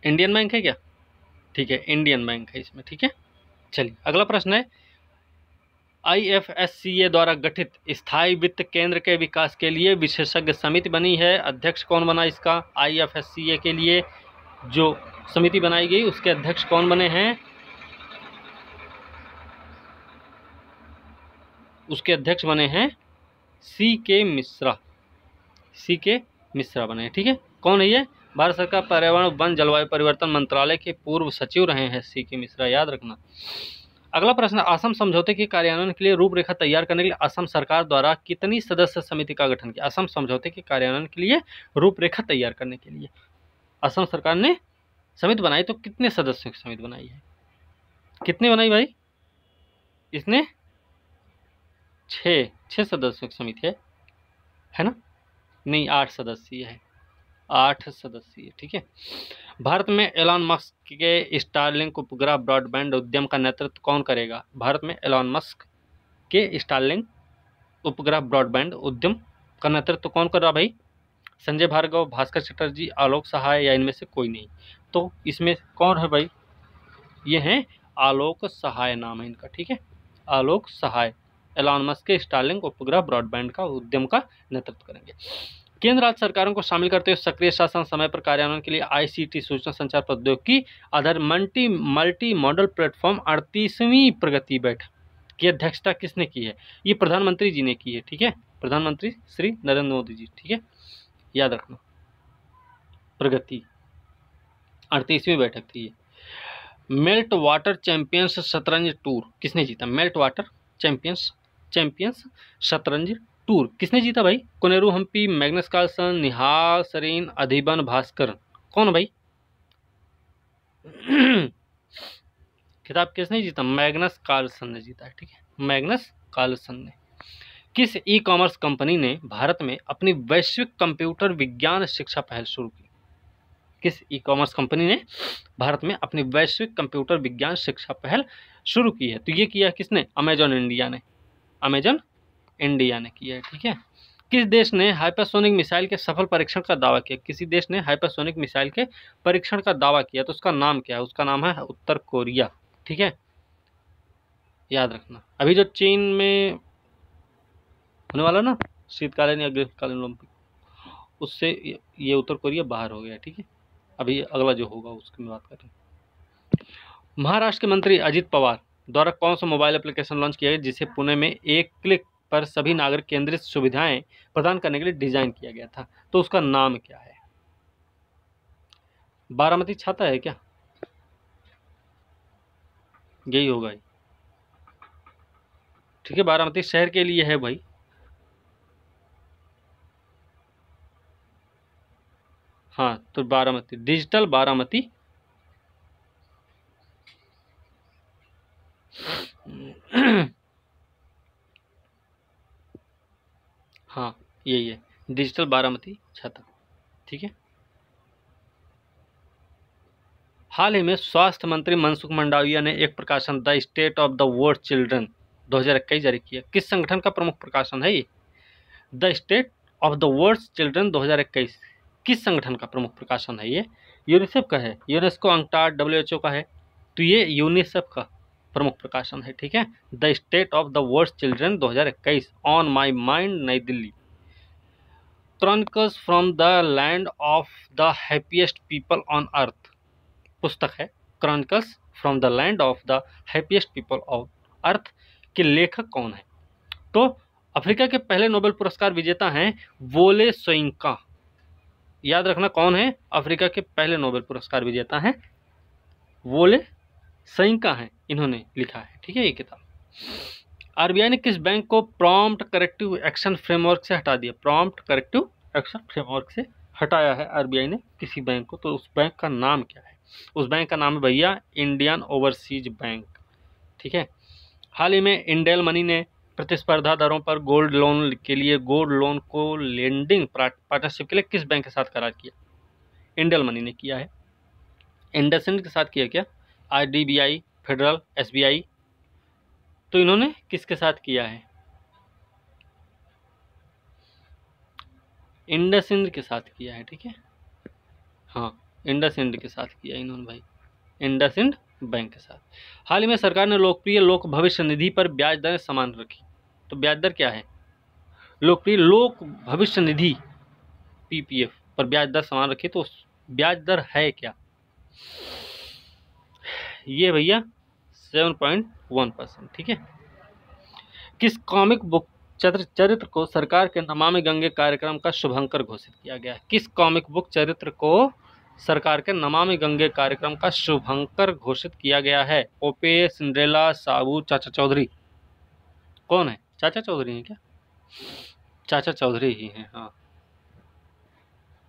इंडियन बैंक है क्या? ठीक है, इंडियन बैंक है इसमें। ठीक है। चलिए, अगला प्रश्न है, IFSCA द्वारा गठित स्थायी वित्त केंद्र के विकास के लिए विशेषज्ञ समिति बनी है। अध्यक्ष कौन बना इसका? IFSCA के लिए जो समिति बनाई गई उसके अध्यक्ष कौन बने हैं? उसके अध्यक्ष बने हैं CK मिश्रा बने हैं। ठीक है। कौन है ये? भारत सरकार पर्यावरण वन जलवायु परिवर्तन मंत्रालय के पूर्व सचिव रहे हैं CK मिश्रा, याद रखना। अगला प्रश्न, असम समझौते के कार्यान्वयन के लिए रूपरेखा तैयार करने के लिए असम सरकार द्वारा कितनी सदस्य समिति का गठन किया? असम समझौते के कार्यान्वयन के लिए रूपरेखा तैयार करने के लिए असम सरकार ने समिति बनाई, तो कितने सदस्यों की समिति बनाई है? कितने बनाई भाई? इसने 6 सदस्यों की समिति है ना? नहीं, 8 सदस्यीय है, 8 सदस्यीय। ठीक है। भारत में एलॉन मस्क के स्टारलिंक उपग्रह ब्रॉडबैंड उद्यम का नेतृत्व कौन करेगा? भारत में एलॉन मस्क के स्टारलिंक उपग्रह ब्रॉडबैंड उद्यम का नेतृत्व कौन कर रहा भाई? संजय भार्गव, भास्कर चटर्जी, आलोक सहाय या इनमें से कोई नहीं? तो इसमें कौन है भाई? ये हैं आलोक सहाय, नाम है इनका। ठीक है, आलोक सहाय एलॉन मस्क के स्टारलिंक उपग्रह ब्रॉडबैंड का उद्यम का नेतृत्व करेंगे। केंद्र राज्य सरकारों को शामिल करते हुए सक्रिय शासन समय पर कार्यान्वयन के लिए ICT सूचना संचार प्रौद्योगिकी आधार मल्टी मॉडल प्लेटफॉर्म 38वीं प्रगति बैठक की अध्यक्षता किसने की है? ये प्रधानमंत्री जी ने की है। ठीक है, प्रधानमंत्री श्री नरेंद्र मोदी जी। ठीक है, याद रखना, प्रगति 38वीं बैठक थी ये। मेल्ट वाटर चैंपियंस शतरंज टूर किसने जीता? मेल्ट वाटर चैंपियंस शतरंज टूर किसने जीता भाई? Koneru Hampi, Magnus Carlsen, Nihal Sarin, Adhiban Bhaskar. कौन भाई? खिताब किसने जीता? मैग्नस कार्लसन ने जीता है। ठीक है, मैग्नस कार्लसन ने। किस ई कॉमर्स कंपनी ने भारत में अपनी वैश्विक कंप्यूटर विज्ञान शिक्षा पहल शुरू की? किस ई कॉमर्स कंपनी ने भारत में अपनी वैश्विक कंप्यूटर विज्ञान शिक्षा पहल शुरू की है? तो ये किया किसने? अमेजॉन इंडिया ने किया है। ठीक है। किस देश ने हाइपरसोनिक मिसाइल के सफल परीक्षण का दावा किया? किसी देश ने हाइपरसोनिक मिसाइल के परीक्षण का दावा किया, तो उसका नाम क्या है? उसका नाम है उत्तर कोरिया। ठीक है, याद रखना। अभी जो चीन में होने वाला ना शीतकालीन या ग्रीष्मकालीन ओलंपिक, उससे ये उत्तर कोरिया बाहर हो गया। ठीक है, अभी अगला जो होगा उसकी बात करें। महाराष्ट्र के मंत्री अजित पवार द्वारा कौन सा मोबाइल एप्लीकेशन लॉन्च किया गया जिसे पुणे में एक क्लिक पर सभी नागरिक केंद्रित सुविधाएं प्रदान करने के लिए डिजाइन किया गया था? तो उसका नाम क्या है? बारामती छाता है क्या? यही होगा। ठीक है, बारामती शहर के लिए है भाई। हाँ, तो बारामती, डिजिटल बारामती हाँ यही है, डिजिटल बारामती छाता। ठीक है। हाल ही में स्वास्थ्य मंत्री मनसुख मंडाविया ने एक प्रकाशन the state of the world children 2021 जारी किया। किस संगठन का प्रमुख प्रकाशन है ये? The state of the world children 2021 किस संगठन का प्रमुख प्रकाशन है ये? यूनिसेफ का है, यूनेस्को, अंकटाड, WHO का है। तो ये यूनिसेफ का प्रमुख प्रकाशन है। ठीक है। The state of the world children 2021 on my mind, New Delhi. Chronicles from the land of the happiest people on earth पुस्तक है। Chronicles from the land of the happiest people of earth के लेखक कौन है? तो अफ्रीका के पहले नोबेल पुरस्कार विजेता हैं वोले सोयिंका। याद रखना कौन है? अफ्रीका के पहले नोबेल पुरस्कार विजेता हैं वोले सोयिंका हैं, इन्होंने लिखा है। ठीक है ये किताब। आरबीआई ने किस बैंक को प्रॉम्प्ट करेक्टिव एक्शन फ्रेमवर्क से हटा दिया? प्रॉम्प्ट करेक्टिव एक्शन फ्रेमवर्क से हटाया है आरबीआई ने किसी बैंक को, तो उस बैंक का नाम क्या है? उस बैंक का नाम है भैया इंडियन ओवरसीज बैंक। ठीक है। हाल ही में इंडेल मनी ने प्रतिस्पर्धा दरों पर गोल्ड लोन के लिए गोल्ड लोन को लेंडिंग पार्टनरशिप के लिए किस बैंक के साथ करार किया? इंडेल मनी ने किया है। इंडसइंड के साथ किया क्या? IDBI, federal, SBI। तो इन्होंने किसके साथ किया है? इंडसइंड के साथ किया है। ठीक है। हाँ इंडसइंड के साथ किया इन्होंने भाई, इंडसइंड बैंक के साथ। हाल ही में सरकार ने लोकप्रिय लोक भविष्य निधि पर ब्याज दरें समान रखी। तो ब्याज दर क्या है? लोकप्रिय लोक भविष्य निधि PPF पर ब्याज दर समान रखी। तो ब्याज दर है क्या? ये भैया 7.1%। ठीक है। किस कॉमिक बुक चरित्र को सरकार के नमामि गंगे कार्यक्रम का शुभंकर घोषित किया गया है? किस कॉमिक बुक चरित्र को सरकार के नमामि गंगे कार्यक्रम का शुभंकर घोषित किया गया है? ओपे, सिंड्रेला, साबू, चाचा चौधरी। कौन है? चाचा चौधरी हैं क्या? चाचा चौधरी ही हैं। हाँ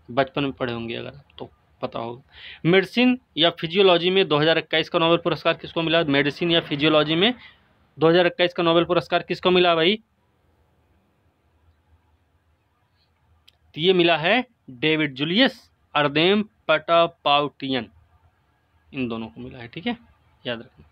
बचपन में पढ़े होंगे अगर तो पता होगा। मेडिसिन या फिजियोलॉजी में 2021 का नोबेल पुरस्कार किसको मिला? मेडिसिन या फिजियोलॉजी में 2021 का नोबेल पुरस्कार किसको मिला भाई? तो ये मिला है डेविड जूलियस अर्देम पटापाउटियन, इन दोनों को मिला है। ठीक है, याद रखना।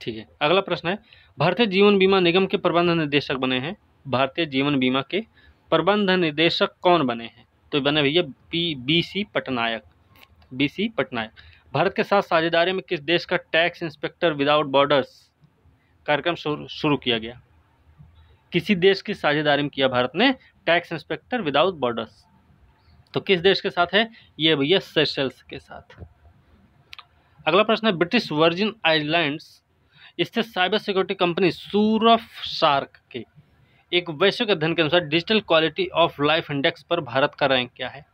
ठीक है, अगला प्रश्न है, भारतीय जीवन बीमा निगम के प्रबंध निदेशक बने हैं। भारतीय जीवन बीमा के प्रबंध निदेशक कौन बने हैं? तो बने भैया BC पटनायक। BC पटनायक। भारत के साथ साझेदारी में किस देश का टैक्स इंस्पेक्टर विदाउट बॉर्डर्स कार्यक्रम शुरू किया गया? किसी देश की साझेदारी में किया भारत ने टैक्स इंस्पेक्टर विदाउट बॉर्डर्स। तो किस देश के साथ है ये भैया? सेशल्स के साथ। अगला प्रश्न है, ब्रिटिश वर्जिन आइलैंड्स स्थित साइबर सिक्योरिटी कंपनी सूरफशार्क के एक वैश्विक अध्ययन के अनुसार digital quality of life index पर भारत का रैंक क्या है?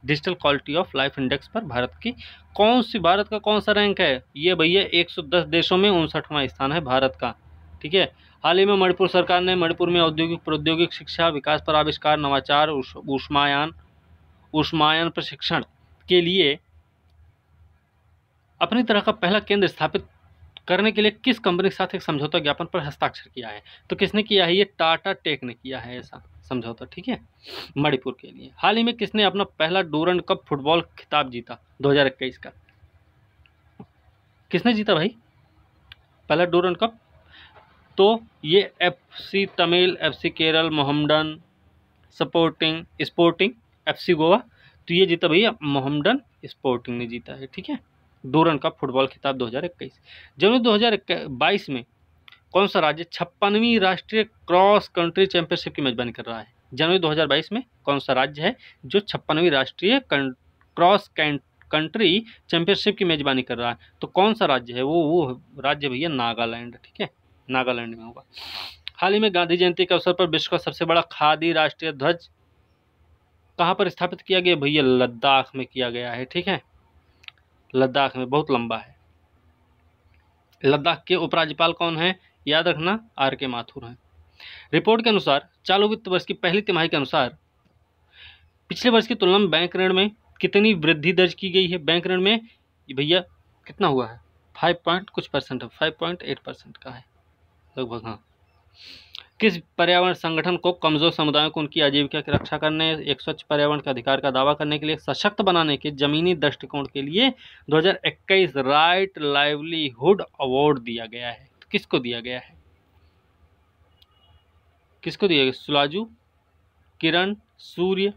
Digital quality of life index पर भारत का कौन सा रैंक है? ये भैया 110 देशों में 59वां स्थान है भारत का। ठीक है। हाल ही में मणिपुर सरकार ने मणिपुर में औद्योगिक प्रौद्योगिक शिक्षा विकास पर आविष्कार नवाचार ऊष्मायन प्रशिक्षण के लिए अपनी तरह का पहला केंद्र स्थापित करने के लिए किस कंपनी के साथ एक समझौता ज्ञापन पर हस्ताक्षर किया है? तो किसने किया है? ये टाटा टेक ने किया है ऐसा समझौता। ठीक है, मणिपुर के लिए। हाल ही में किसने अपना पहला डूरंड कप फुटबॉल खिताब जीता 2021 का? किसने जीता भाई पहला डूरंड कप? तो ये FC Tamil, FC Kerala, Mohammedan sporting FC Goa. तो ये जीता भैया मोहम्मडन स्पोर्टिंग ने जीता है। ठीक है, डूरंड कप फुटबॉल खिताब 2021। जनवरी 2022 में कौन सा राज्य 56वीं राष्ट्रीय क्रॉस कंट्री चैंपियनशिप की मेजबानी कर रहा है? जनवरी 2022 में कौन सा राज्य है जो 56वीं राष्ट्रीय क्रॉस कंट्री चैंपियनशिप की मेजबानी कर रहा है? तो कौन सा राज्य है वो राज्य भैया नागालैंड। ठीक है, नागालैंड में होगा। हाल ही में गांधी जयंती के अवसर पर विश्व का सबसे बड़ा खादी राष्ट्रीय ध्वज कहाँ पर स्थापित किया गया भैया? लद्दाख में किया गया है। ठीक है, लद्दाख में, बहुत लंबा है। लद्दाख के उपराज्यपाल कौन है? याद रखना RK माथुर हैं। रिपोर्ट के अनुसार चालू वित्त वर्ष की पहली तिमाही के अनुसार पिछले वर्ष की तुलना में बैंक ऋण में कितनी वृद्धि दर्ज की गई है? बैंक ऋण में भैया कितना हुआ है? 5 कुछ परसेंट है, 5.8% का है। लगभग, हाँ। किस पर्यावरण संगठन को कमजोर समुदायों को उनकी आजीविका की रक्षा करने, एक स्वच्छ पर्यावरण के अधिकार का दावा करने के लिए, सशक्त बनाने के जमीनी दृष्टिकोण के लिए 2021 राइट लाइवलीहुड अवार्ड दिया गया है? तो किसको दिया गया है? किसको दिया गया? सुलाजू, किरण, सूर्य,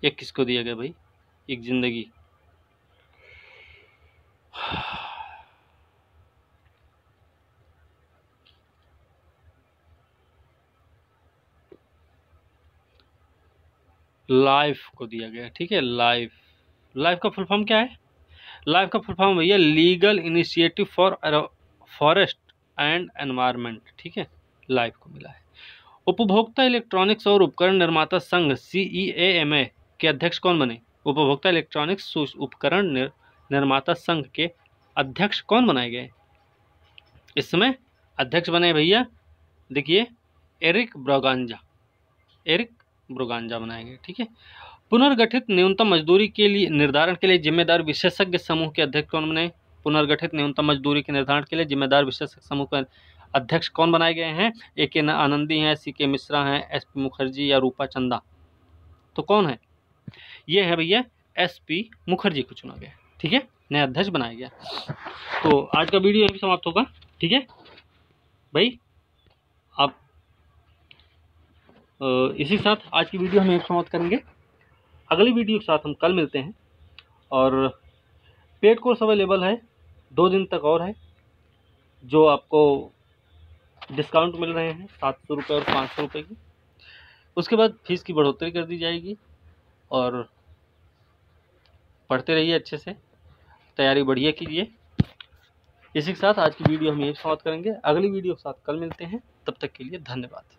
या किसको दिया गया भाई? एक जिंदगी। लाइफ को दिया गया, ठीक है। लाइफ, लाइफ का फुल फॉर्म क्या है? लाइफ का फुल फॉर्म भैया legal initiative for forest and environment, ठीक है, लाइफ को मिला है। उपभोक्ता इलेक्ट्रॉनिक्स और उपकरण निर्माता संघ CEAMA के अध्यक्ष कौन बने? उपभोक्ता इलेक्ट्रॉनिक्स उपकरण निर्माता संघ के अध्यक्ष कौन बनाए गए? इस समय अध्यक्ष बने भैया, देखिए, एरिक ब्रोगांजा बनाए गए, ठीक है। पुनर्गठित न्यूनतम मजदूरी के लिए निर्धारण के लिए जिम्मेदार विशेषज्ञ समूह के अध्यक्ष कौन बने? पुनर्गठित न्यूनतम मजदूरी के निर्धारण के लिए जिम्मेदार विशेषज्ञ समूह के अध्यक्ष कौन बनाए गए हैं? AK आनंदी हैं, CK मिश्रा हैं, SP मुखर्जी या रूपा चंदा? तो कौन है? ये है भैया SP मुखर्जी को चुना गया, ठीक है, नया अध्यक्ष बनाया गया। तो आज का वीडियो यहीं समाप्त होगा, ठीक है भाई। आप इसी के साथ आज की वीडियो हम यहीं समाप्त करेंगे। अगली वीडियो के साथ हम कल मिलते हैं। और पेड कोर्स अवेलेबल है 2 दिन तक और है, जो आपको डिस्काउंट मिल रहे हैं 700 रुपये और 500 रुपये की। उसके बाद फीस की बढ़ोतरी कर दी जाएगी। और पढ़ते रहिए, अच्छे से तैयारी बढ़िया कीजिए। इसी के साथ आज की वीडियो हम यहीं समाप्त करेंगे। अगली वीडियो के साथ कल मिलते हैं, तब तक के लिए धन्यवाद।